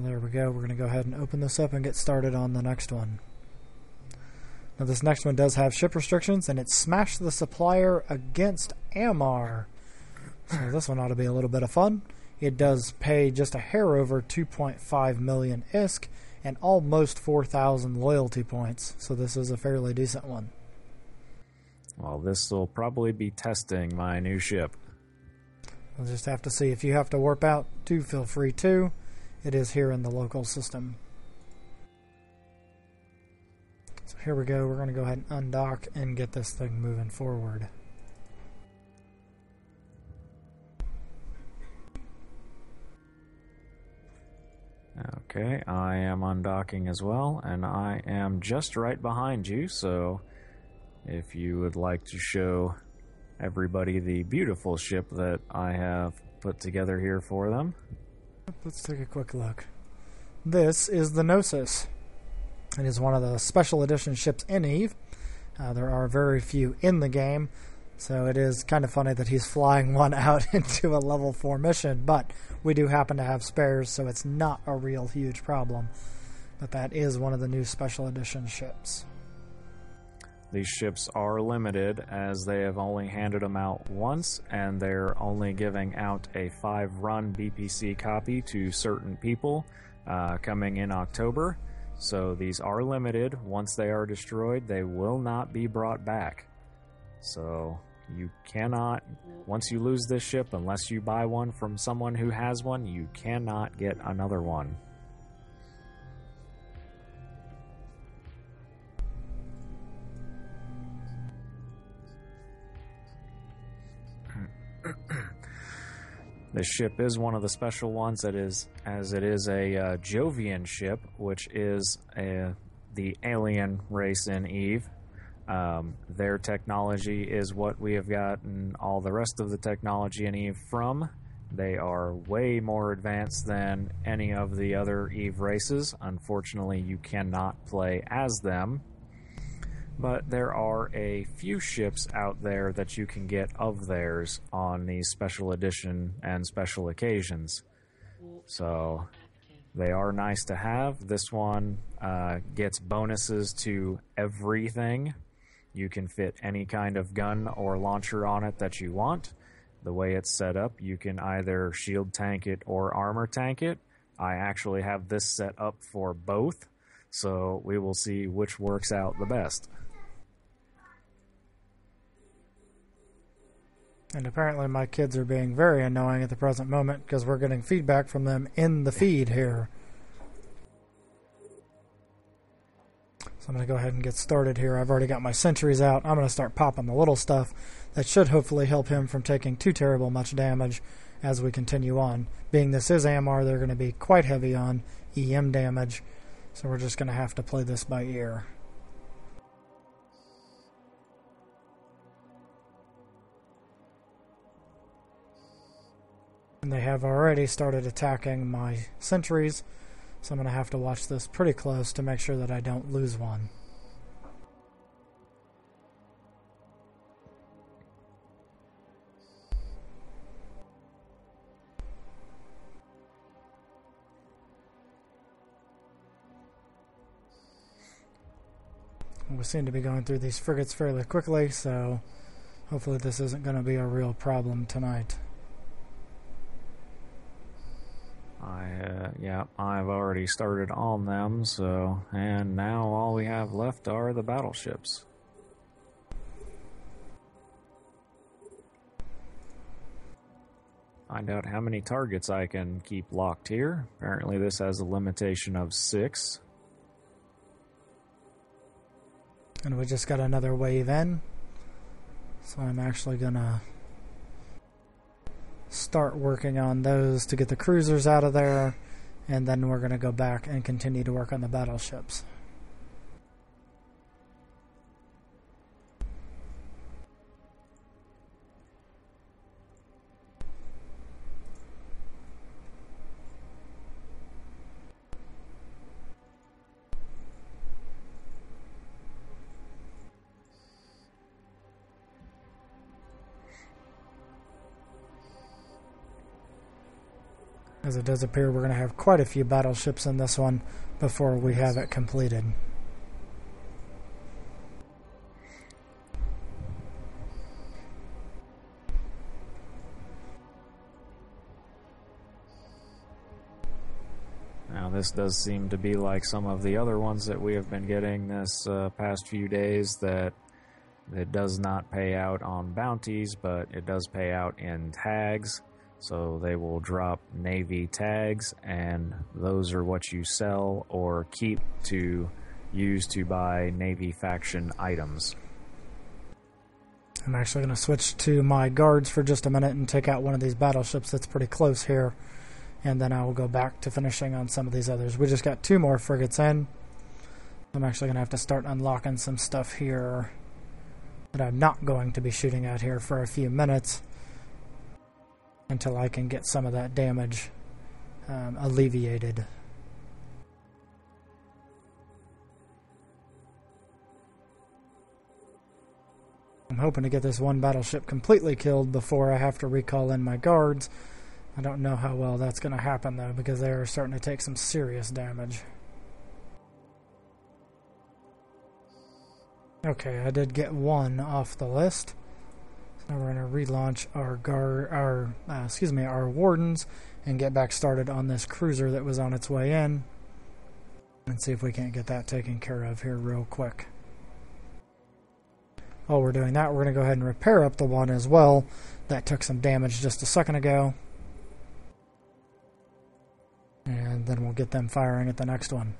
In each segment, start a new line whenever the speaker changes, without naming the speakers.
There we go. We're going to go ahead and open this up and get started on the next one. Now this next one does have ship restrictions, and it's Smash the Supplier against Amarr. So this one ought to be a little bit of fun. It does pay just a hair over 2.5 million ISK and almost 4,000 loyalty points. So this is a fairly decent one.
Well, this will probably be testing my new ship.
We'll just have to see. If you have to warp out, do feel free to. It is here in the local system. So here we go. We're going to go ahead and undock and get this thing moving forward.
Okay, I am undocking as well, and I am just right behind you, so if you would like to show everybody the beautiful ship that I have put together here for them.
Let's take a quick look. This is the Gnosis. It is one of the special edition ships in EVE. There are very few in the game, so it is kind of funny that he's flying one out into a level 4 mission, but we do happen to have spares, so it's not a real huge problem. But that is one of the new special edition ships.
These ships are limited, as they have only handed them out once, and they're only giving out a 5-run BPC copy to certain people coming in October. So these are limited. Once they are destroyed, they will not be brought back. So you cannot, once you lose this ship, unless you buy one from someone who has one, you cannot get another one. This ship is one of the special ones that is, as it is a Jovian ship, which is the alien race in EVE. Their technology is what we have gotten all the rest of the technology in EVE from. They are way more advanced than any of the other EVE races. Unfortunately, you cannot play as them. But there are a few ships out there that you can get of theirs on these special edition and special occasions. So they are nice to have. This one gets bonuses to everything. You can fit any kind of gun or launcher on it that you want. The way it's set up, you can either shield tank it or armor tank it. I actually have this set up for both, so we will see which works out the best.
And apparently my kids are being very annoying at the present moment because we're getting feedback from them in the feed here. So I'm going to go ahead and get started here. I've already got my sentries out. I'm going to start popping the little stuff that should hopefully help him from taking too terrible much damage as we continue on. Being this is Amarr, they're going to be quite heavy on EM damage, so we're just going to have to play this by ear. And they have already started attacking my sentries, so I'm going to have to watch this pretty close to make sure that I don't lose one. We seem to be going through these frigates fairly quickly, so hopefully this isn't going to be a real problem tonight.
I've already started on them, so, and now all we have left are the battleships. Find out how many targets I can keep locked here. Apparently this has a limitation of 6.
And we just got another wave in, so I'm actually gonna start working on those to get the cruisers out of there, and then we're gonna go back and continue to work on the battleships. as it does appear we're going to have quite a few battleships in this one before we have it completed.
Now this does seem to be like some of the other ones that we have been getting this past few days, that it does not pay out on bounties, but it does pay out in tags. So they will drop Navy tags, and those are what you sell or keep to use to buy Navy faction items.
I'm actually going to switch to my guards for just a minute and take out one of these battleships that's pretty close here, and then I will go back to finishing on some of these others. We just got 2 more frigates in. I'm actually going to have to start unlocking some stuff here that I'm not going to be shooting at here for a few minutes until I can get some of that damage alleviated. I'm hoping to get this one battleship completely killed before I have to recall in my guards. I don't know how well that's going to happen though, because they are starting to take some serious damage. Okay, I did get 1 off the list. So now we're going to relaunch our wardens and get back started on this cruiser that was on its way in, and see if we can't get that taken care of here real quick. While we're doing that, we're going to go ahead and repair up the one as well that took some damage just a second ago, and then we'll get them firing at the next one.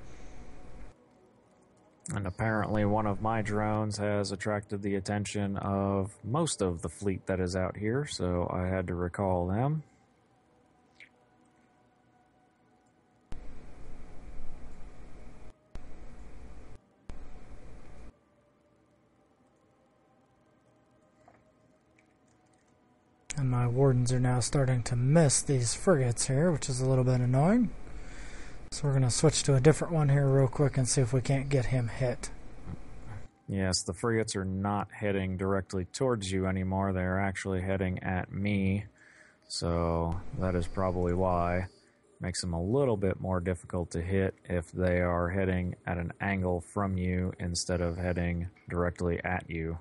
And apparently one of my drones has attracted the attention of most of the fleet that is out here, so I had to recall them.
And my wardens are now starting to miss these frigates here, which is a little bit annoying. So we're going to switch to a different one here real quick and see if we can't get him hit.
Yes, the frigates are not heading directly towards you anymore. They're actually heading at me. So that is probably why. Makes them a little bit more difficult to hit if they are heading at an angle from you instead of heading directly at you.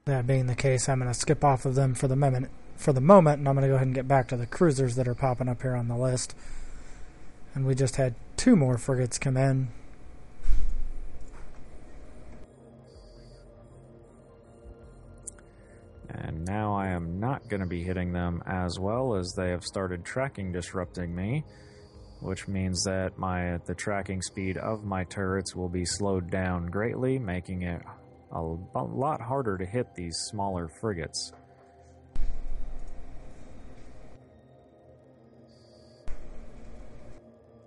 That being the case, I'm going to skip off of them for the moment, and I'm going to go ahead and get back to the cruisers that are popping up here on the list. And we just had 2 more frigates come in.
And now I am not going to be hitting them as well, as they have started tracking disrupting me, which means that the tracking speed of my turrets will be slowed down greatly, making it a lot harder to hit these smaller frigates.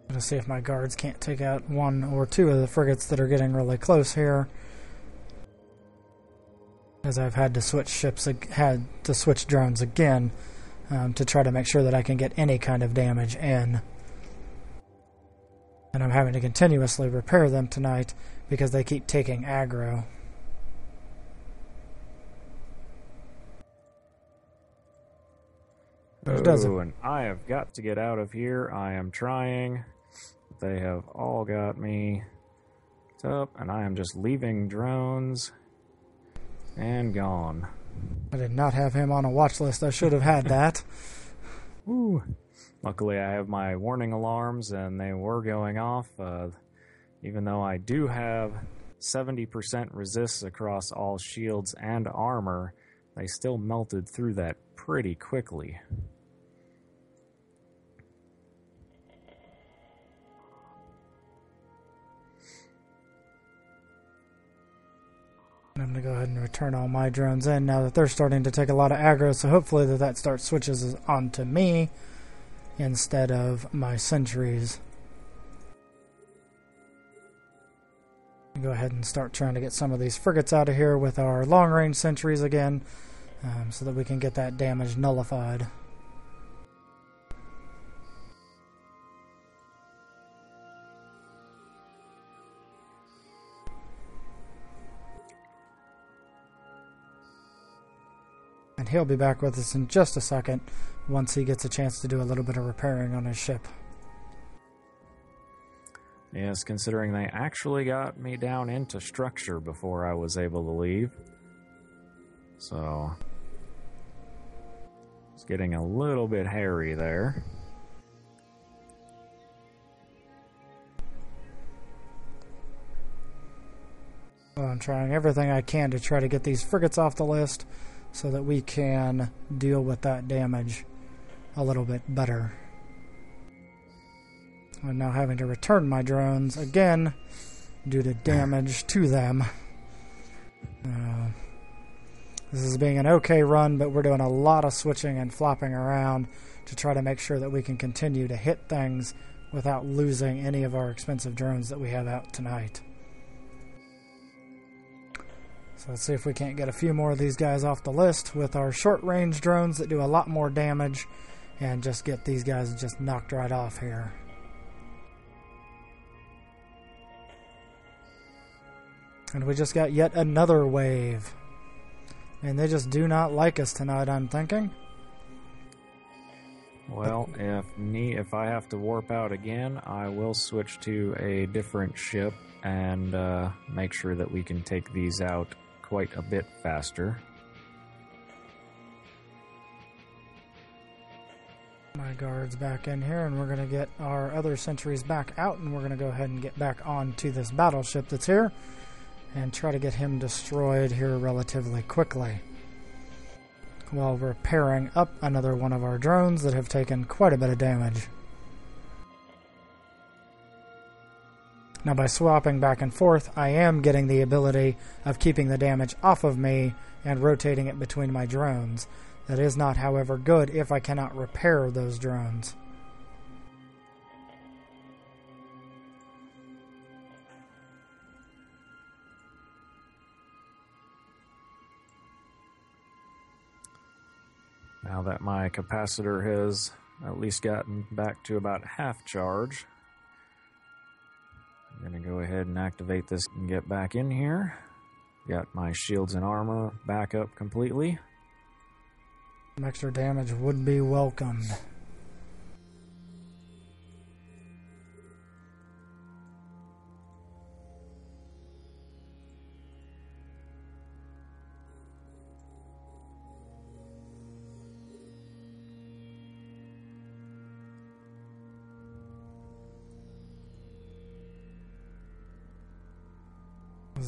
I'm going to see if my guards can't take out 1 or 2 of the frigates that are getting really close here, as I've had to switch drones again to try to make sure that I can get any kind of damage in. And I'm having to continuously repair them tonight because they keep taking aggro.
Oh, and I have got to get out of here. I am trying. They have all got me up, and I am just leaving drones and gone.
I did not have him on a watch list. I should have had that.
Woo. Luckily, I have my warning alarms, and they were going off. Even though I do have 70% resists across all shields and armor, they still melted through that pretty quickly.
I'm going to go ahead and return all my drones in now that they're starting to take a lot of aggro, so hopefully that switches onto me instead of my sentries. Go ahead and start trying to get some of these frigates out of here with our long-range sentries again, so that we can get that damage nullified. And he'll be back with us in just a second once he gets a chance to do a little bit of repairing on his ship.
Yes, considering they actually got me down into structure before I was able to leave. So, it's getting a little bit hairy there.
Well, I'm trying everything I can to try to get these frigates off the list so that we can deal with that damage a little bit better. I'm now having to return my drones again due to damage to them. This is being an okay run, but we're doing a lot of switching and flopping around to try to make sure that we can continue to hit things without losing any of our expensive drones that we have out tonight. So let's see if we can't get a few more of these guys off the list with our short-range drones that do a lot more damage and just get these guys just knocked right off here. And we just got yet another wave. And they just do not like us tonight, I'm thinking.
Well, if I have to warp out again, I will switch to a different ship and make sure that we can take these out quite a bit faster.
My guard's back in here, and we're going to get our other sentries back out, and we're going to go ahead and get back onto this battleship that's here and try to get him destroyed here relatively quickly, while repairing up another one of our drones that have taken quite a bit of damage. Now, by swapping back and forth, I am getting the ability of keeping the damage off of me and rotating it between my drones. That is not, however, good if I cannot repair those drones.
Now that my capacitor has at least gotten back to about half charge, I'm going to go ahead and activate this and get back in here. Got my shields and armor back up completely.
Some extra damage would be welcomed.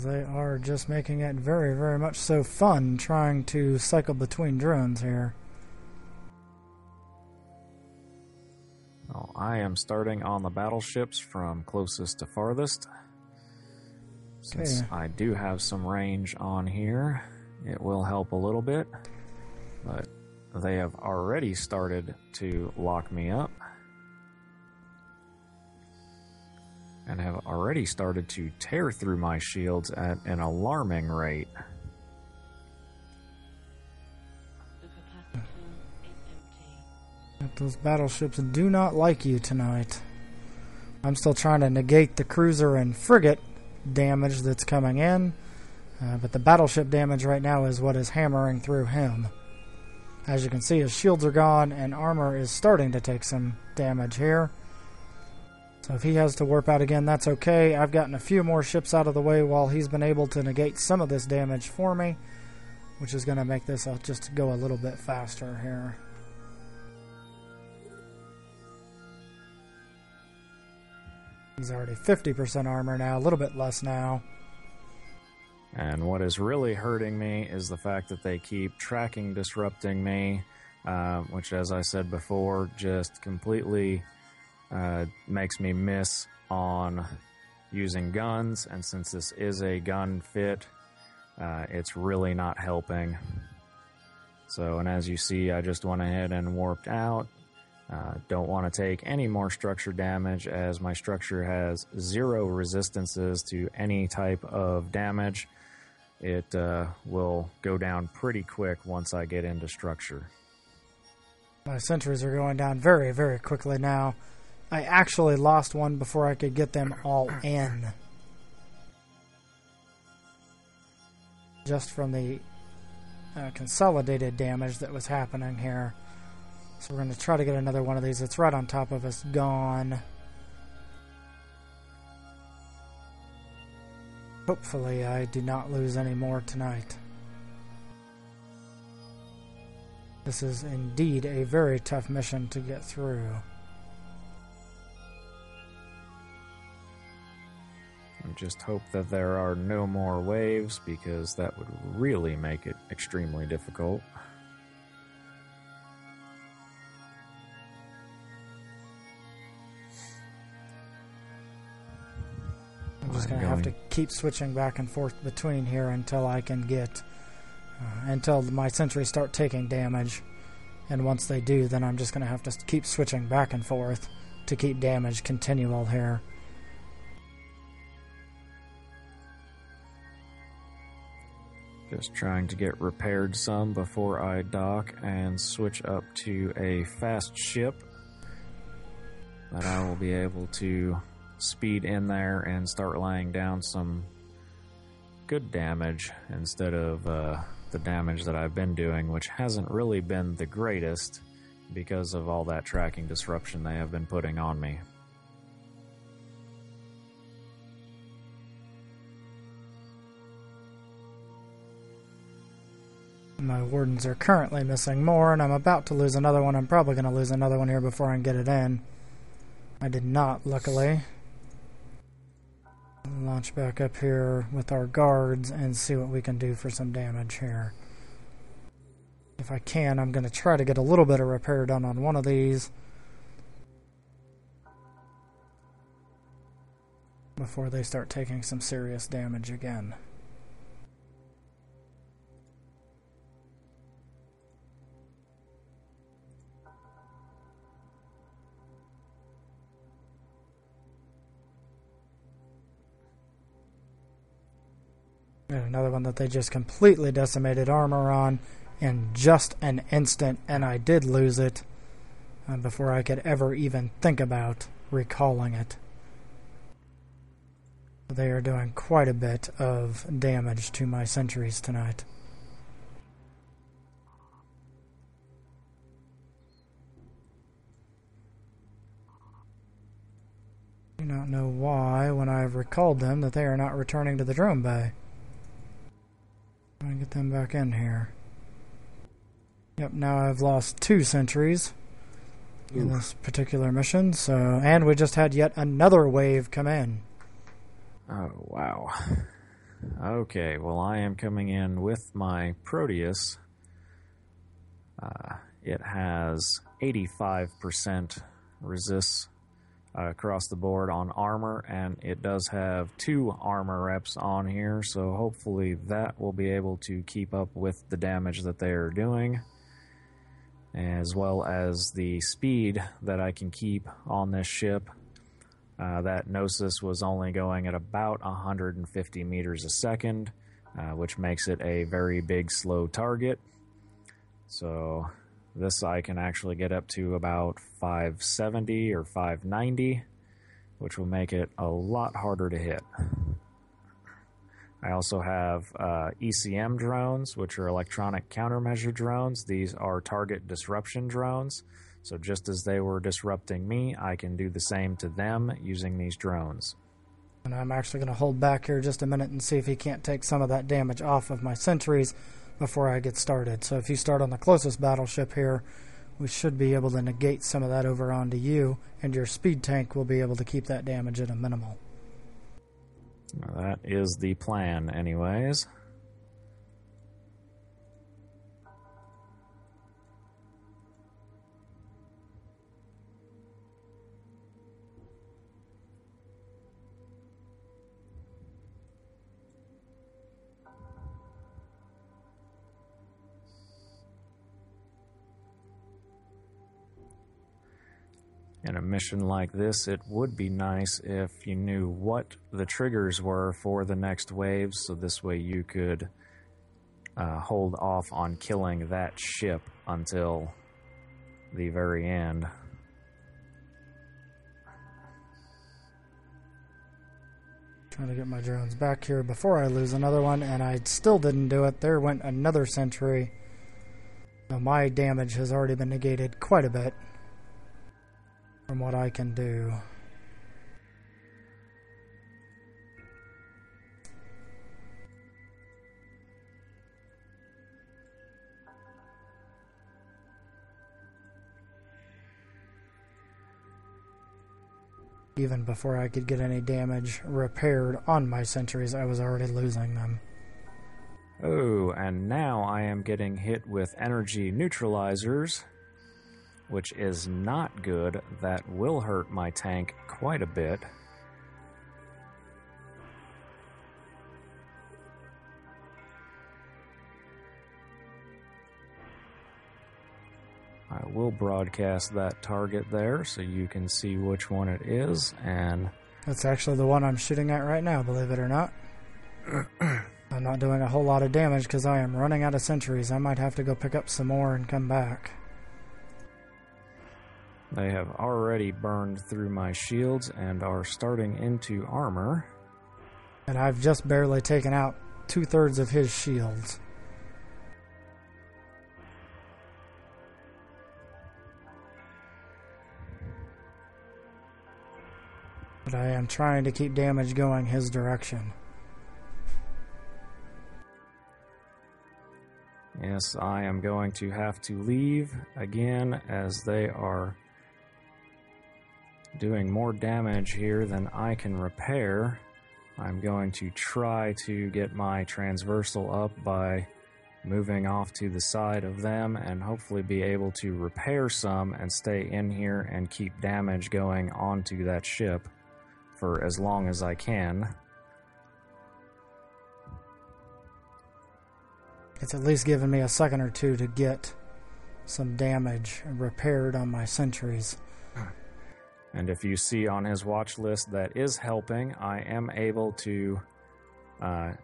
They are just making it very, very much so fun trying to cycle between drones here.
Well, I am starting on the battleships from closest to farthest. Since I do have some range on here, it will help a little bit. But they have already started to lock me up. And have already started to tear through my shields at an alarming rate.
Those battleships do not like you tonight. I'm still trying to negate the cruiser and frigate damage that's coming in, but the battleship damage right now is what is hammering through him. As you can see, his shields are gone and armor is starting to take some damage here. So if he has to warp out again, that's okay. I've gotten a few more ships out of the way while he's been able to negate some of this damage for me, which is going to make this just go a little bit faster here. He's already 50% armor now, a little bit less now.
And what is really hurting me is the fact that they keep tracking disrupting me, which, as I said before, just completely makes me miss on using guns, and since this is a gun fit, it's really not helping. So, and as you see, I just went ahead and warped out. Don't want to take any more structure damage, as my structure has 0 resistances to any type of damage. It will go down pretty quick once I get into structure.
My sentries are going down very, very quickly now. I actually lost one before I could get them all in. Just from the consolidated damage that was happening here. So we're going to try to get another one of these. It's right on top of us. Gone. Hopefully I do not lose any more tonight. This is indeed a very tough mission to get through.
I just hope that there are no more waves, because that would really make it extremely difficult.
I'm just going to have to keep switching back and forth between here until I can get... until my sentries start taking damage. And once they do, then I'm just going to have to keep switching back and forth to keep damage continual here.
Just trying to get repaired some before I dock and switch up to a fast ship that I will be able to speed in there and start laying down some good damage instead of the damage that I've been doing, which hasn't really been the greatest because of all that tracking disruption they have been putting on me.
My wardens are currently missing more, and I'm about to lose another one. I'm probably going to lose another one here before I can get it in. I did not, luckily. Launch back up here with our guards and see what we can do for some damage here. If I can, I'm going to try to get a little bit of repair done on one of these before they start taking some serious damage again. And another one that they just completely decimated armor on in just an instant, and I did lose it before I could ever even think about recalling it. They are doing quite a bit of damage to my sentries tonight. I do not know why, when I've recalled them, that they are not returning to the drone bay. I'm going to get them back in here. Yep, now I've lost 2 sentries in this particular mission, and we just had yet another wave come in.
Oh, wow. Okay, well, I am coming in with my Proteus. It has 85% resists across the board on armor, and it does have 2 armor reps on here, so hopefully that will be able to keep up with the damage that they are doing, as well as the speed that I can keep on this ship. That Gnosis was only going at about 150 meters a second, which makes it a very big slow target. So this I can actually get up to about 570 or 590, which will make it a lot harder to hit. I also have ECM drones, which are electronic countermeasure drones. These are target disruption drones. So just as they were disrupting me, I can do the same to them using these drones.
And I'm actually going to hold back here just a minute and see if he can't take some of that damage off of my sentries before I get started. So if you start on the closest battleship here, we should be able to negate some of that over onto you, and your speed tank will be able to keep that damage at a minimal.
Well, that is the plan anyways. In a mission like this, it would be nice if you knew what the triggers were for the next wave, so this way you could hold off on killing that ship until the very end.
Trying to get my drones back here before I lose another one, and I still didn't do it. There went another sentry. Now my damage has already been negated quite a bit from what I can do. Even before I could get any damage repaired on my sentries, I was already losing them.
Oh, and now I am getting hit with energy neutralizers, which is not good. That will hurt my tank quite a bit. I will broadcast that target there so you can see which one it is, and
that's actually the one I'm shooting at right now, believe it or not. I'm not doing a whole lot of damage because I am running out of sentries. I might have to go pick up some more and come back.
They have already burned through my shields and are starting into armor.
And I've just barely taken out 2/3 of his shields. But I am trying to keep damage going his direction.
Yes, I am going to have to leave again as they are doing more damage here than I can repair. I'm going to try to get my transversal up by moving off to the side of them and hopefully be able to repair some and stay in here and keep damage going onto that ship for as long as I can.
It's at least given me a second or two to get some damage repaired on my sentries.
And if you see on his watch list, that is helping. I am able to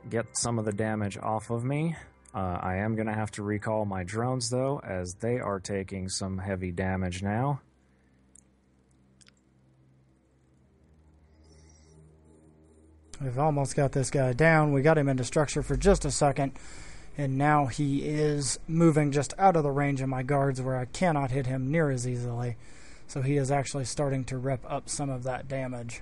get some of the damage off of me. I am going to have to recall my drones, though, as they are taking some heavy damage now.
We've almost got this guy down. We got him into structure for just a second, and now he is moving just out of the range of my guards where I cannot hit him near as easily. So he is actually starting to rep up some of that damage.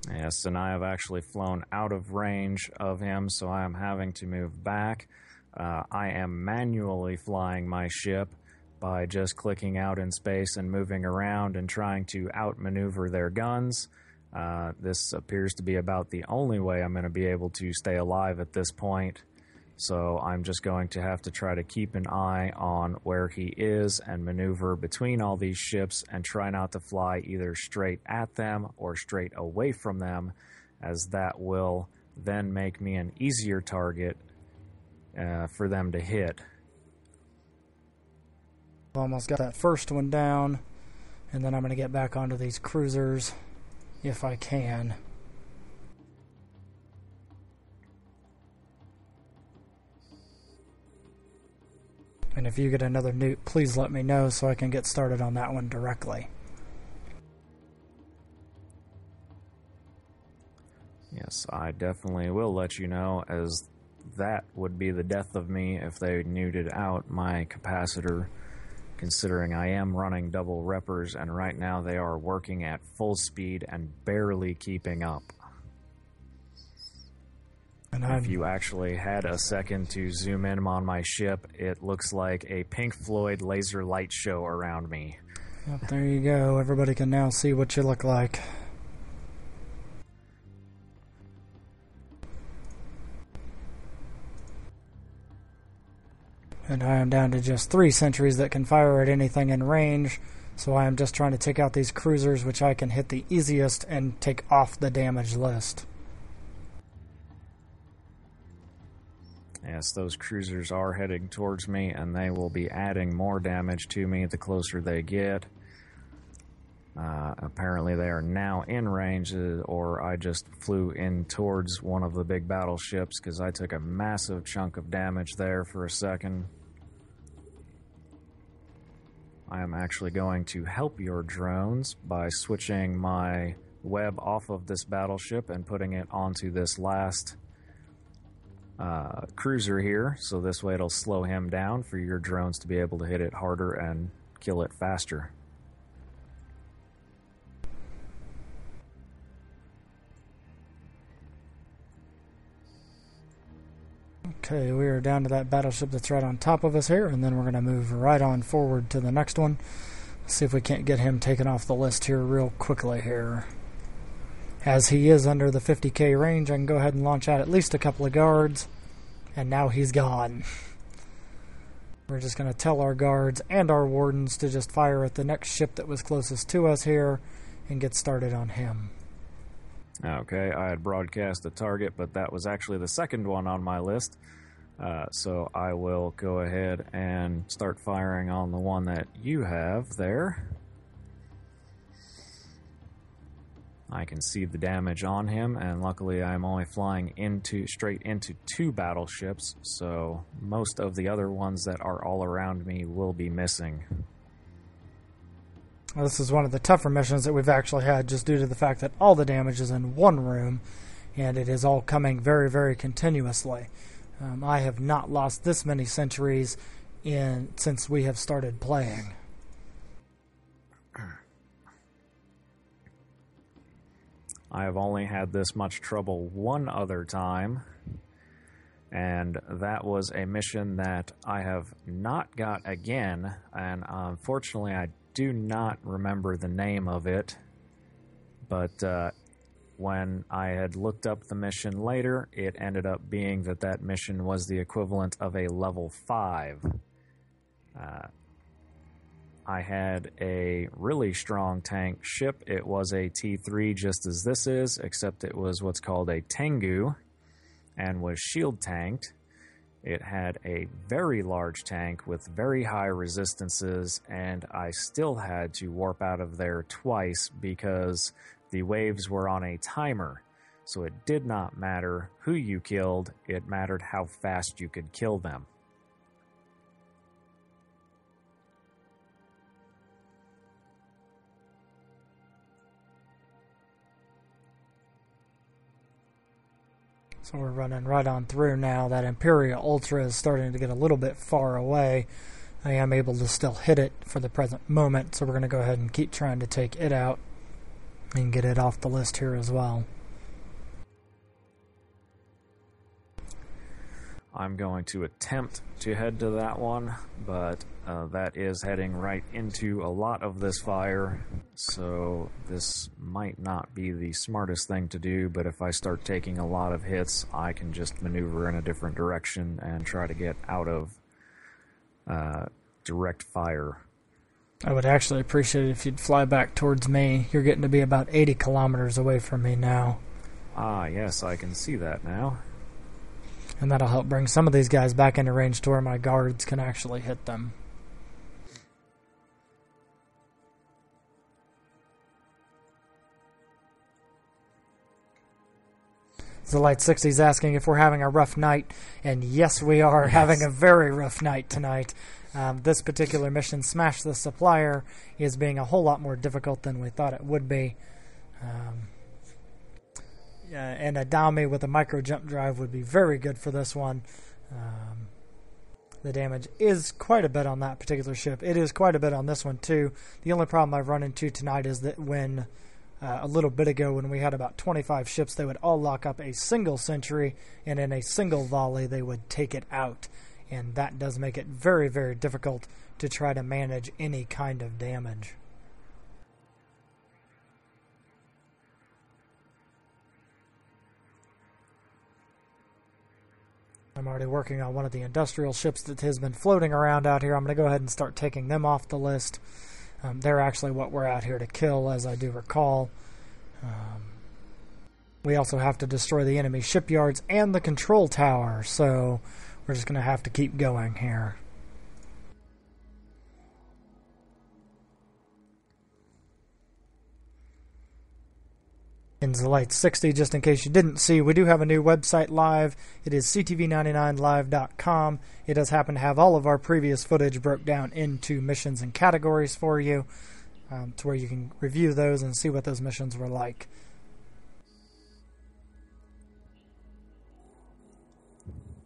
Yes, and I have actually flown out of range of him, so I am having to move back. I am manually flying my ship by just clicking out in space and moving around and trying to outmaneuver their guns. This appears to be about the only way I'm going to be able to stay alive at this point. So I'm just going to have to try to keep an eye on where he is and maneuver between all these ships and try not to fly either straight at them or straight away from them, as that will then make me an easier target for them to hit.
Almost got that first one down, and then I'm going to get back onto these cruisers if I can. And if you get another nuke, please let me know so I can get started on that one directly.
Yes, I definitely will let you know, as that would be the death of me if they nuked out my capacitor, considering I am running double reppers, and right now they are working at full speed and barely keeping up. And if you actually had a second to zoom in on my ship, it looks like a Pink Floyd laser light show around me.
Yep, there you go. Everybody can now see what you look like. And I am down to just 3 sentries that can fire at anything in range, so I am just trying to take out these cruisers, which I can hit the easiest and take off the damage list.
Yes, those cruisers are heading towards me, and they will be adding more damage to me the closer they get. Apparently they are now in range, or I just flew in towards one of the big battleships because I took a massive chunk of damage there for a second. I am actually going to help your drones by switching my web off of this battleship and putting it onto this last cruiser here, so this way it'll slow him down for your drones to be able to hit it harder and kill it faster.
Okay, we are down to that battleship that's right on top of us here, and then we're going to move right on forward to the next one. See if we can't get him taken off the list here real quickly here. As he is under the 50k range, I can go ahead and launch out at least a couple of guards, and now he's gone. We're just going to tell our guards and our wardens to just fire at the next ship that was closest to us here and get started on him.
Okay, I had broadcast a target, but that was actually the second one on my list. So I will go ahead and start firing on the one that you have there. I can see the damage on him, and luckily I'm only flying straight into 2 battleships, so most of the other ones that are all around me will be missing.
Well, this is one of the tougher missions that we've actually had, just due to the fact that all the damage is in one room, and it is all coming very, very continuously. I have not lost this many centuries since we have started playing.
I have only had this much trouble one other time, and that was a mission that I have not got again, and unfortunately I do not remember the name of it, but when I had looked up the mission later, it ended up being that mission was the equivalent of a level 5. I had a really strong tank ship. It was a T3 just as this is, except it was what's called a Tengu and was shield tanked. It had a very large tank with very high resistances, and I still had to warp out of there twice because the waves were on a timer. So it did not matter who you killed, it mattered how fast you could kill them.
So we're running right on through now. That Imperial Ultra is starting to get a little bit far away. I am able to still hit it for the present moment, so we're going to go ahead and keep trying to take it out and get it off the list here as well.
I'm going to attempt to head to that one, but that is heading right into a lot of this fire, so this might not be the smartest thing to do, but if I start taking a lot of hits, I can just maneuver in a different direction and try to get out of direct fire.
I would actually appreciate it if you'd fly back towards me. You're getting to be about 80 kilometers away from me now.
Ah, yes, I can see that now.
And that'll help bring some of these guys back into range to where my guards can actually hit them. The Light 60 is asking if we're having a rough night, and yes, we are having a very rough night tonight. This particular mission, Smash the Supplier, is being a whole lot more difficult than we thought it would be. And a Dami with a micro jump drive would be very good for this one. The damage is quite a bit on that particular ship. It is quite a bit on this one too. The only problem I've run into tonight is that when a little bit ago when we had about 25 ships, they would all lock up a single sentry, and in a single volley they would take it out. And that does make it very, very difficult to try to manage any kind of damage. I'm already working on one of the industrial ships that has been floating around out here. I'm going to go ahead and start taking them off the list. They're actually what we're out here to kill, as I do recall. We also have to destroy the enemy shipyards and the control tower, so we're just going to have to keep going here. In the Light 60, just in case you didn't see, we do have a new website live. It is ctv99live.com. It does happen to have all of our previous footage broke down into missions and categories for you. to where you can review those and see what those missions were like.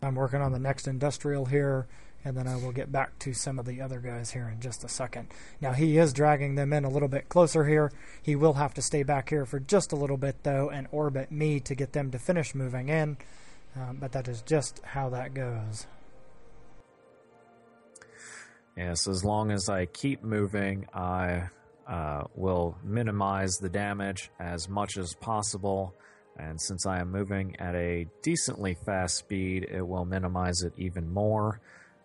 I'm working on the next industrial here, and then I will get back to some of the other guys here in just a second. Now, he is dragging them in a little bit closer here. He will have to stay back here for just a little bit, though, and orbit me to get them to finish moving in. But that is just how that goes.
Yes, as long as I keep moving, I will minimize the damage as much as possible. And since I am moving at a decently fast speed, it will minimize it even more.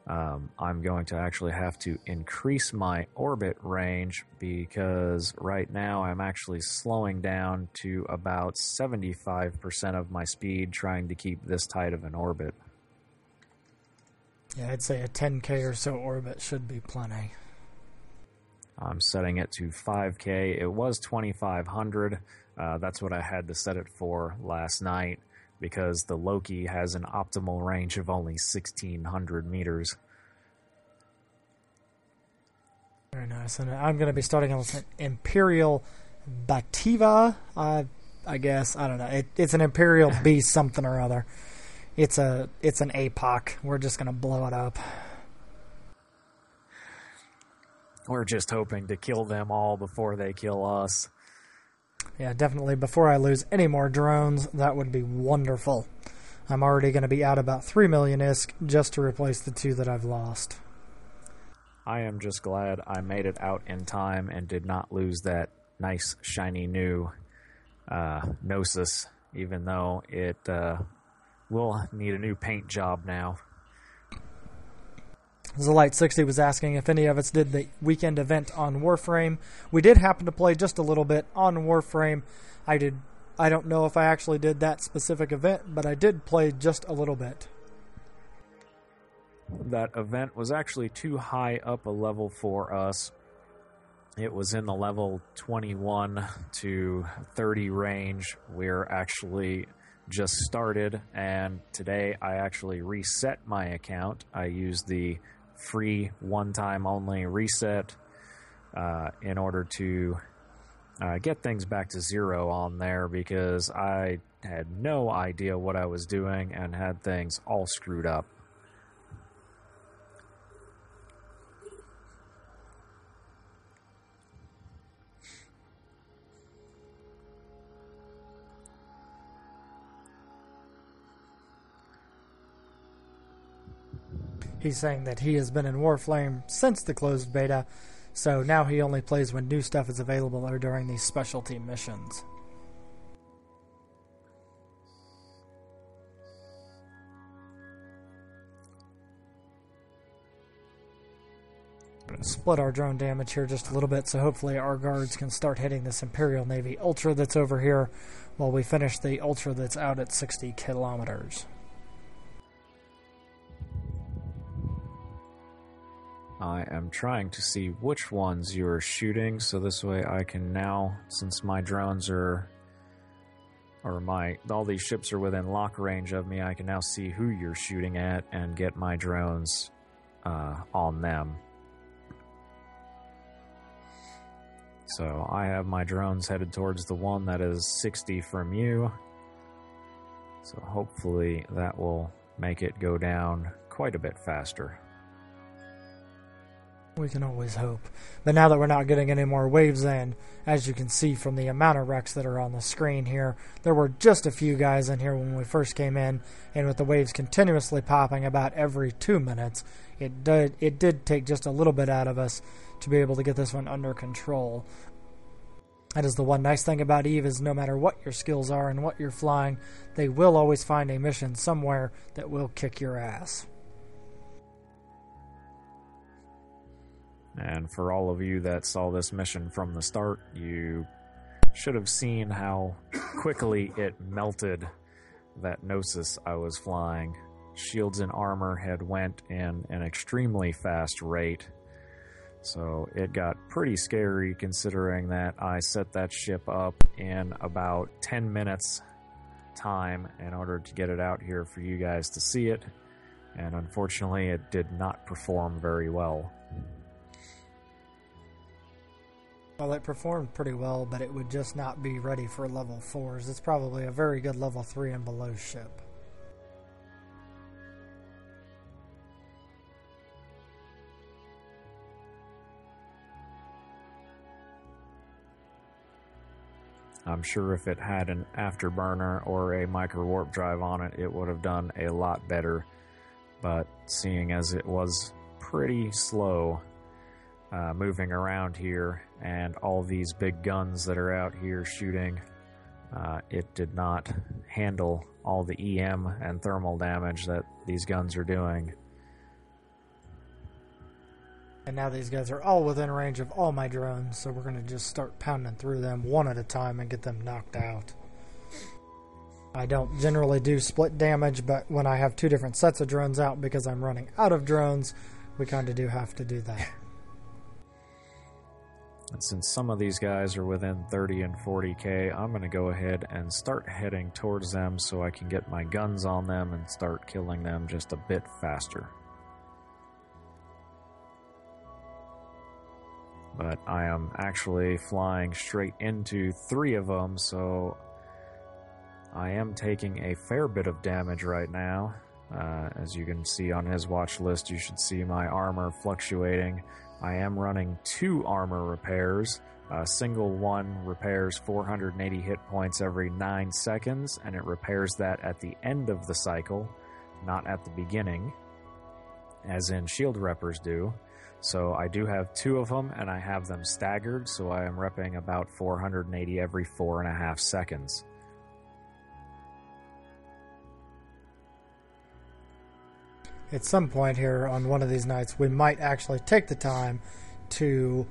I'm going to actually have to increase my orbit range because right now I'm actually slowing down to about 75% of my speed trying to keep this tight of an orbit.
Yeah, I'd say a 10K or so orbit should be plenty.
I'm setting it to 5K. It was 2,500. That's what I had to set it for last night because the Loki has an optimal range of only 1,600 meters.
Very nice. And I'm going to be starting on an Imperial Bativa, I guess. I don't know. It's an Imperial B something or other. It's an APOC. We're just going to blow it up.
We're just hoping to kill them all before they kill us.
Yeah, definitely. Before I lose any more drones, that would be wonderful. I'm already going to be out about 3 million ISK just to replace the 2 that I've lost.
I am just glad I made it out in time and did not lose that nice, shiny new Gnosis, even though it will need a new paint job now.
Zolite60 was asking if any of us did the weekend event on Warframe. We did happen to play just a little bit on Warframe. I don't know if I actually did that specific event, but I did play just a little bit.
That event was actually too high up a level for us. It was in the level 21 to 30 range. We're actually just started, and today I actually reset my account. I used the free one-time only reset in order to get things back to 0 on there because I had no idea what I was doing and had things all screwed up.
He's saying that he has been in Warframe since the closed beta, so now he only plays when new stuff is available or during these specialty missions. I'm going to split our drone damage here just a little bit, so hopefully our guards can start hitting this Imperial Navy Ultra that's over here while we finish the Ultra that's out at 60 kilometers.
I am trying to see which ones you're shooting, so this way I can now, since my drones are, all these ships are within lock range of me, I can now see who you're shooting at and get my drones on them. So I have my drones headed towards the one that is 60 from you. So hopefully that will make it go down quite a bit faster.
We can always hope. But now that we're not getting any more waves in, as you can see from the amount of wrecks that are on the screen here, there were just a few guys in here when we first came in, and with the waves continuously popping about every 2 minutes, it did take just a little bit out of us to be able to get this one under control. That is the one nice thing about EVE, is no matter what your skills are and what you're flying, they will always find a mission somewhere that will kick your ass.
And for all of you that saw this mission from the start, you should have seen how quickly it melted that Gnosis I was flying. Shields and armor had went in an extremely fast rate, so it got pretty scary considering that I set that ship up in about 10 minutes time in order to get it out here for you guys to see it, and unfortunately it did not perform very well.
Well, it performed pretty well, but it would just not be ready for level 4s. It's probably a very good level 3 and below ship.
I'm sure if it had an afterburner or a micro warp drive on it, it would have done a lot better. But seeing as it was pretty slow moving around here, and all these big guns that are out here shooting, it did not handle all the EM and thermal damage that these guns are doing.
And now these guys are all within range of all my drones, so we're going to just start pounding through them one at a time and get them knocked out. I don't generally do split damage, but when I have two different sets of drones out because I'm running out of drones, we kind of do have to do that.
And since some of these guys are within 30 and 40k, I'm going to go ahead and start heading towards them so I can get my guns on them and start killing them just a bit faster. But I am actually flying straight into 3 of them, so I am taking a fair bit of damage right now. As you can see on his watch list, you should see my armor fluctuating. I am running 2 armor repairs. A single one repairs 480 hit points every 9 seconds, and it repairs that at the end of the cycle, not at the beginning, as in shield reppers do. So I do have 2 of them, and I have them staggered, so I am repping about 480 every 4.5 seconds.
At some point here on one of these nights, we might actually take the time to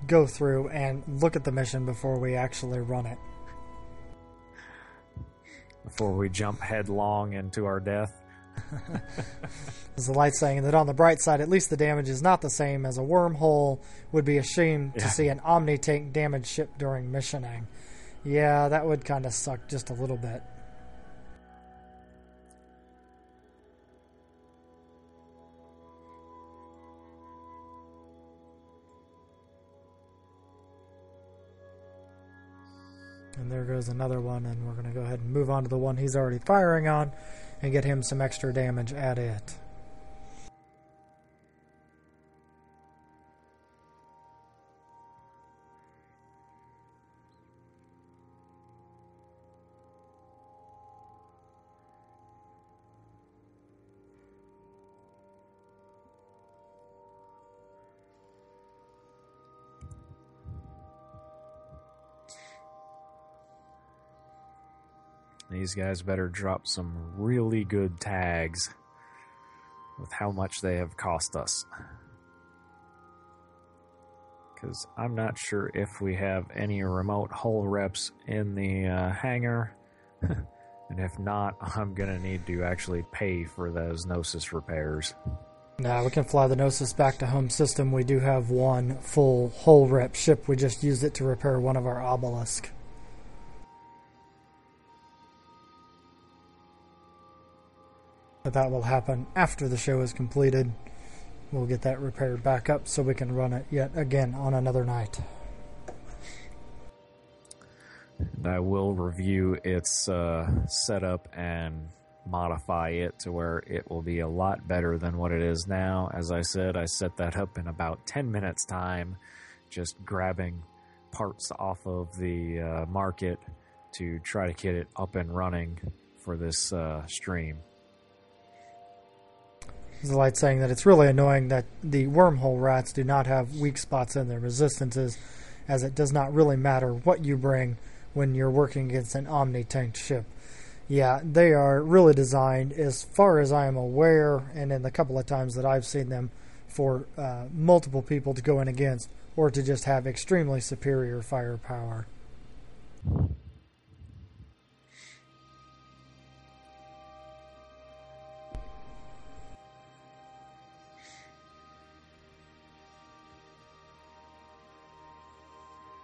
go through and look at the mission before we actually run it.
Before we jump headlong into our death.
There's the light saying that on the bright side, at least the damage is not the same as a wormhole. Would be a shame to see an Omni take damage ship during missioning. Yeah, that would kind of suck just a little bit. And there goes another one, and we're going to go ahead and move on to the one he's already firing on and get him some extra damage at it.
These guys better drop some really good tags with how much they have cost us. Because I'm not sure if we have any remote hull reps in the hangar. And if not, I'm going to need to actually pay for those Gnosis repairs.
Now we can fly the Gnosis back to home system. We do have one full hull rep ship. We just used it to repair one of our obelisk. But that will happen after the show is completed. We'll get that repaired back up so we can run it yet again on another night.
And I will review its setup and modify it to where it will be a lot better than what it is now. As I said, I set that up in about 10 minutes time, just grabbing parts off of the market to try to get it up and running for this stream.
There's a light saying that it's really annoying that the wormhole rats do not have weak spots in their resistances, as it does not really matter what you bring when you're working against an Omni-tanked ship. Yeah, they are really designed, as far as I am aware, and in the couple of times that I've seen them, for multiple people to go in against, or to just have extremely superior firepower.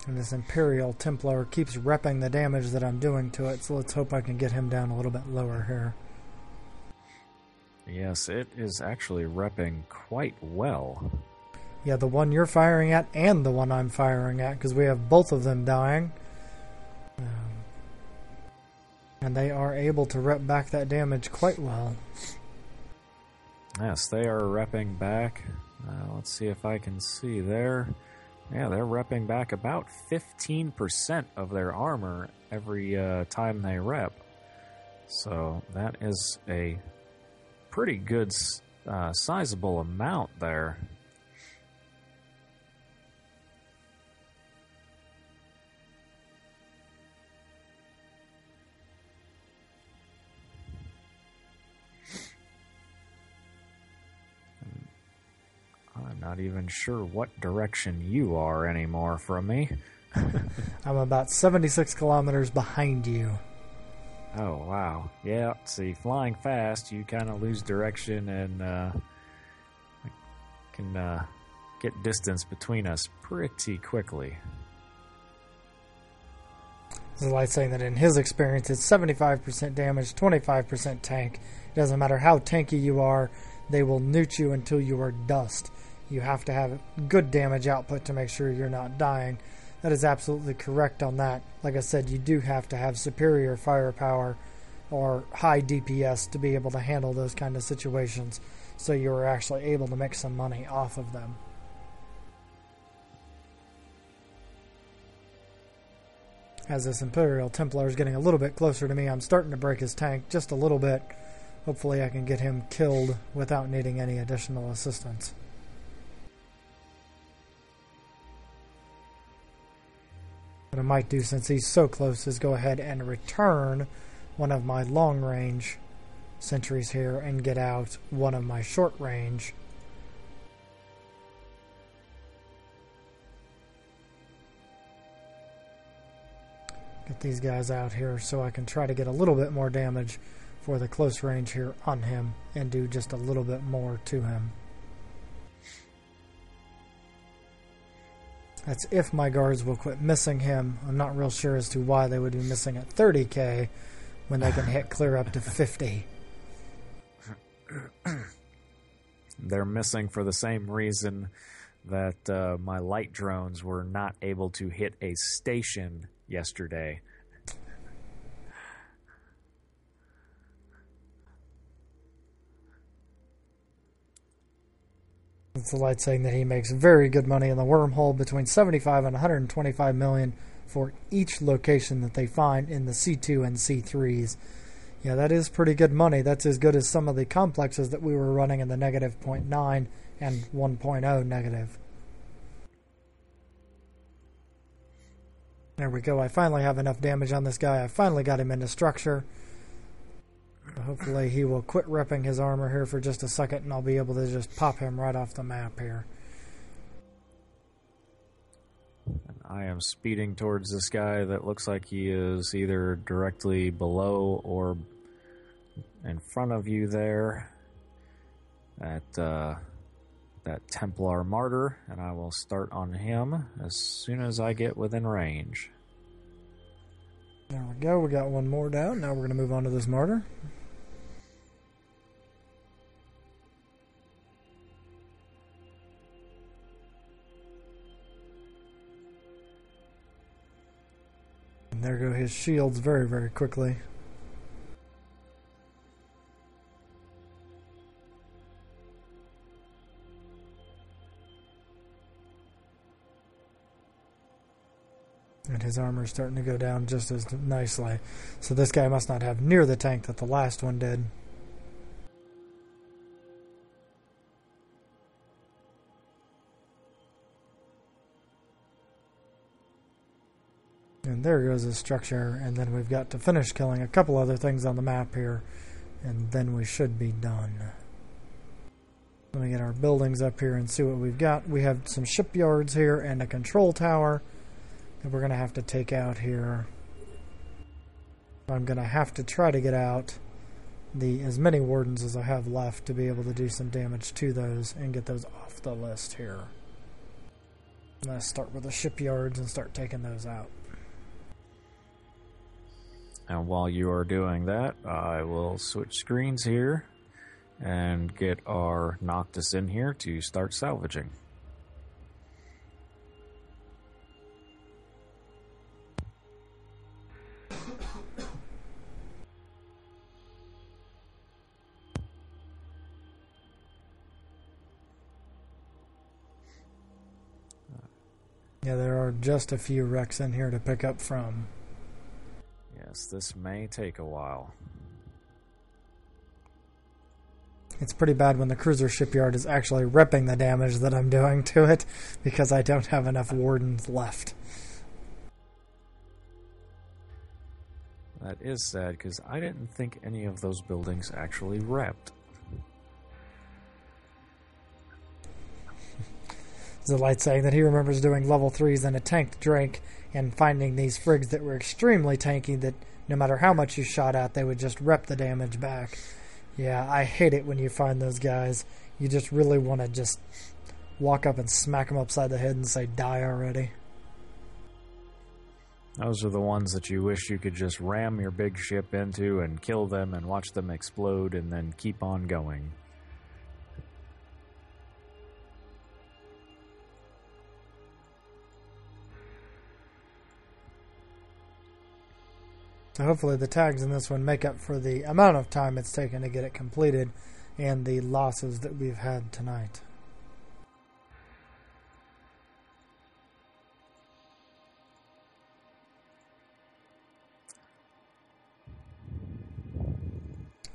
And this Imperial Templar keeps repping the damage that I'm doing to it, so let's hope I can get him down a little bit lower here.
Yes, it is actually repping quite well.
Yeah, the one you're firing at and the one I'm firing at, because we have both of them dying. And they are able to rep back that damage quite well.
Yes, they are repping back. Let's see if I can see there. Yeah, they're repping back about 15% of their armor every time they rep. So that is a pretty good sizable amount there. I'm not even sure what direction you are anymore from me.
I'm about 76 kilometers behind you.
Oh, wow. Yeah, see, flying fast, you kind of lose direction and can get distance between us pretty quickly.
This is like saying that in his experience, it's 75% damage, 25% tank. It doesn't matter how tanky you are, they will newt you until you are dust. You have to have good damage output to make sure you're not dying. That is absolutely correct on that. Like I said, you do have to have superior firepower or high DPS to be able to handle those kind of situations, so you're actually able to make some money off of them. As this Imperial Templar is getting a little bit closer to me, I'm starting to break his tank just a little bit. Hopefully I can get him killed without needing any additional assistance. What I might do, since he's so close, is go ahead and return one of my long-range sentries here and get out one of my short-range. Get these guys out here so I can try to get a little bit more damage for the close range here on him and do just a little bit more to him. That's if my guards will quit missing him. I'm not real sure as to why they would be missing at 30k when they can hit clear up to 50.
They're missing for the same reason that my light drones were not able to hit a station yesterday.
It's the light saying that he makes very good money in the wormhole, between 75 and 125 million for each location that they find in the C2 and C3s. Yeah, that is pretty good money. That's as good as some of the complexes that we were running in the negative 0.9 and 1.0 negative. There we go. I finally have enough damage on this guy. I finally got him into structure. Hopefully he will quit repping his armor here for just a second, and I'll be able to just pop him right off the map here.
And I am speeding towards this guy that looks like he is either directly below or in front of you there at that Templar Martyr, and I will start on him as soon as I get within range.
There we go. We got one more down. Now we're going to move on to this Martyr. And there go his shields very, very quickly. And his armor is starting to go down just as nicely. So this guy must not have near the tank that the last one did. And there goes his structure. And then we've got to finish killing a couple other things on the map here. And then we should be done. Let me get our buildings up here and see what we've got. We have some shipyards here and a control tower that we're going to have to take out here. I'm going to have to try to get out as many wardens as I have left to be able to do some damage to those and get those off the list here. Let's start with the shipyards and start taking those out.
And while you are doing that, I will switch screens here and get our Noctis in here to start salvaging.
Yeah, there are just a few wrecks in here to pick up from.
Yes, this may take a while.
It's pretty bad when the cruiser shipyard is actually repping the damage that I'm doing to it because I don't have enough wardens left.
That is sad, because I didn't think any of those buildings actually repped.
The light saying that he remembers doing level 3s in a tanked drink and finding these frigs that were extremely tanky that no matter how much you shot at, they would just rep the damage back. Yeah, I hate it when you find those guys. You just really want to just walk up and smack them upside the head and say, die already.
Those are the ones that you wish you could just ram your big ship into and kill them and watch them explode and then keep on going.
So hopefully the tags in this one make up for the amount of time it's taken to get it completed and the losses that we've had tonight.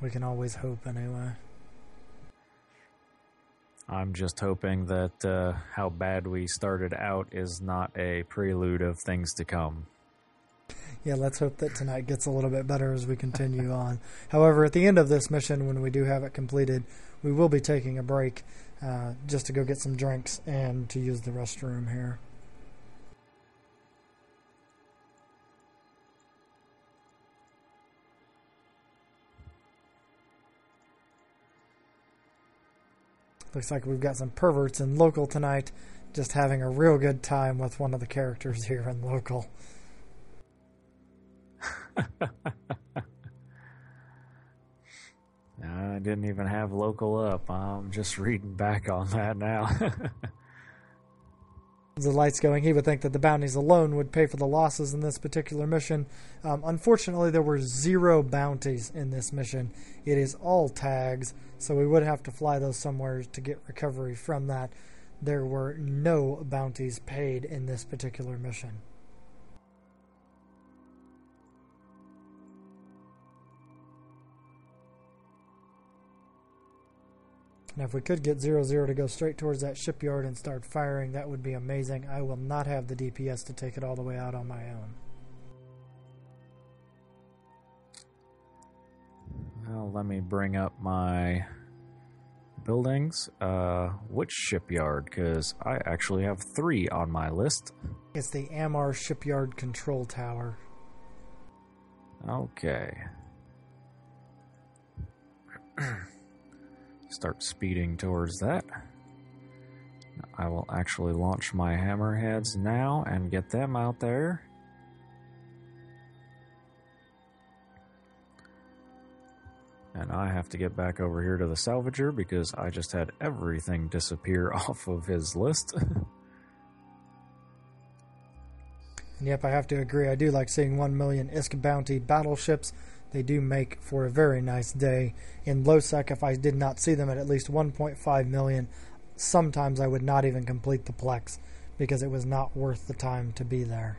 We can always hope anyway.
I'm just hoping that how bad we started out is not a prelude of things to come.
Yeah, let's hope that tonight gets a little bit better as we continue on. However, at the end of this mission, when we do have it completed, we will be taking a break just to go get some drinks and to use the restroom here. Looks like we've got some perverts in local tonight, just having a real good time with one of the characters here in local.
I didn't even have local up. I'm just reading back on that now.
The lights going, he would think that the bounties alone would pay for the losses in this particular mission. Unfortunately, there were 0 bounties in this mission. It is all tags, so we would have to fly those somewhere to get recovery from that. There were no bounties paid in this particular mission. Now, if we could get 0-0 to go straight towards that shipyard and start firing, that would be amazing. I will not have the DPS to take it all the way out on my own.
Well, let me bring up my buildings. Which shipyard? Because I actually have 3 on my list.
It's the Amarr Shipyard Control Tower.
Okay. Start speeding towards that. I will actually launch my hammerheads now and get them out there. And I have to get back over here to the salvager because I just had everything disappear off of his list.
And yep, I have to agree. I do like seeing 1 million ISK bounty battleships. They do make for a very nice day. In low sec, if I did not see them at least 1.5 million, sometimes I would not even complete the Plex because it was not worth the time to be there.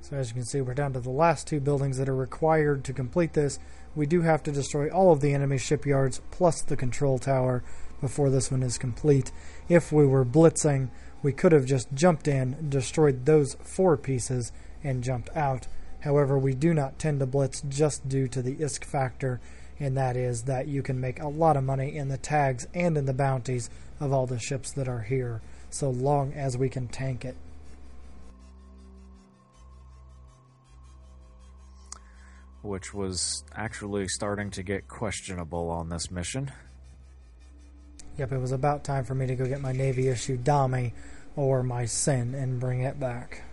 So as you can see, we're down to the last 2 buildings that are required to complete this. We do have to destroy all of the enemy shipyards plus the control tower before this one is complete. If we were blitzing, we could have just jumped in, destroyed those 4 pieces, and jumped out. However, we do not tend to blitz just due to the ISK factor, and that is that you can make a lot of money in the tags and in the bounties of all the ships that are here, so long as we can tank it.
Which was actually starting to get questionable on this mission.
Yep, it was about time for me to go get my Navy issue Dami, or my sin and bring it back.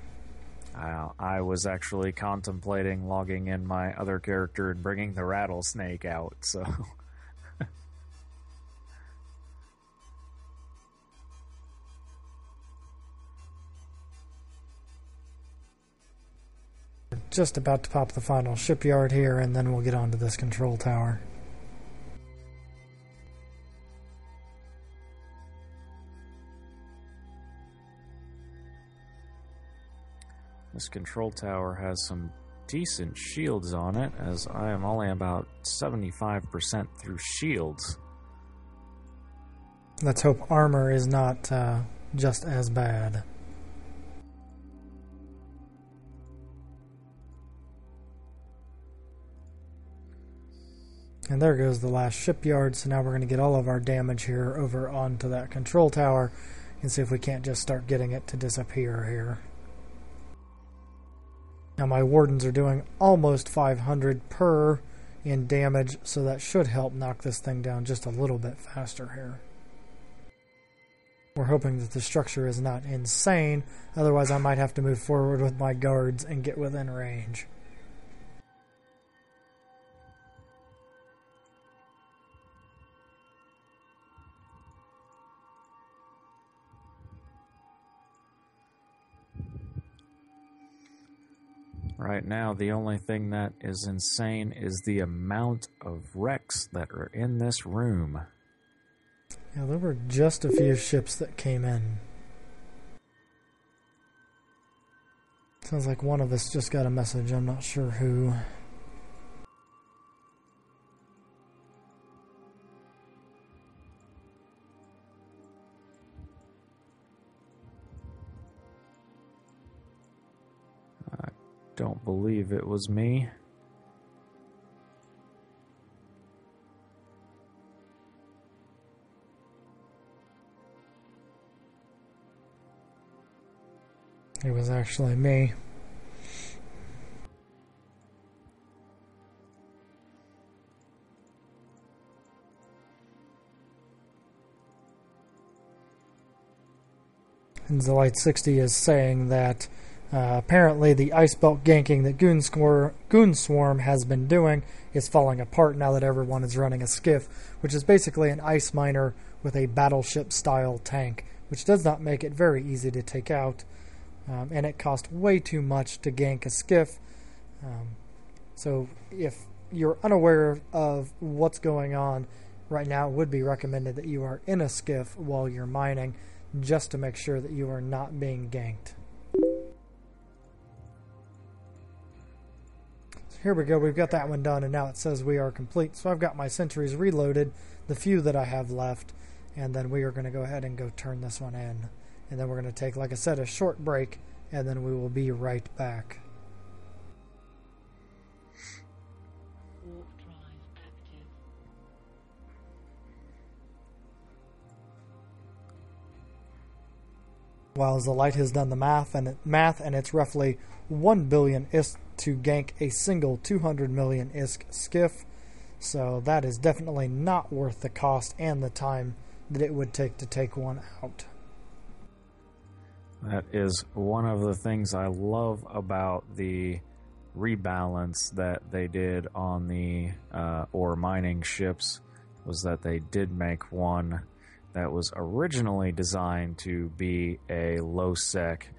I was actually contemplating logging in my other character and bringing the rattlesnake out, so...
We're just about to pop the final shipyard here, and then we'll get onto this control tower.
This control tower has some decent shields on it, as I am only about 75% through shields.
Let's hope armor is not just as bad. And there goes the last shipyard, so now we're going to get all of our damage here over onto that control tower and see if we can't just start getting it to disappear here. Now my wardens are doing almost 500 per in damage, so that should help knock this thing down just a little bit faster here. We're hoping that the structure is not insane, otherwise I might have to move forward with my guards and get within range.
Right now, the only thing that is insane is the amount of wrecks that are in this room.
Yeah, there were just a few ships that came in. Sounds like one of us just got a message, I'm not sure who.
Don't believe it was me.
It was actually me. And Zelight 60 is saying that apparently the ice belt ganking that Goon Swarm has been doing is falling apart now that everyone is running a skiff, which is basically an ice miner with a battleship style tank, which does not make it very easy to take out, and it costs way too much to gank a skiff. So if you're unaware of what's going on right now, it would be recommended that you are in a skiff while you're mining, just to make sure that you are not being ganked. Here we go, we've got that one done, and now it says we are complete. So I've got my sentries reloaded, the few that I have left, and then we are going to go ahead and go turn this one in. And then we're going to take, like I said, a short break, and then we will be right back.
Warp drive active.
While the light has done the math, and it's roughly 1 billion ISK to gank a single 200 million ISK skiff, so that is definitely not worth the cost and the time that it would take to take one out.
That is one of the things I love about the rebalance that they did on the ore mining ships, was that they did make one that was originally designed to be a low-sec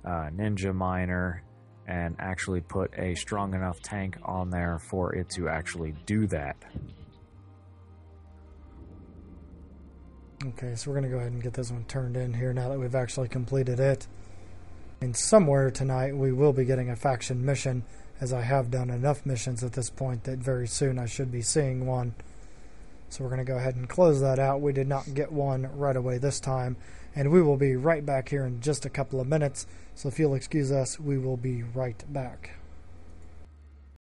ninja miner, and actually put a strong enough tank on there for it to actually do that.
Okay, so we're going to go ahead and get this one turned in here now that we've actually completed it. And somewhere tonight we will be getting a faction mission, as I have done enough missions at this point that very soon I should be seeing one. So we're going to go ahead and close that out. We did not get one right away this time, and we will be right back here in just a couple of minutes. So if you'll excuse us, we will be right back.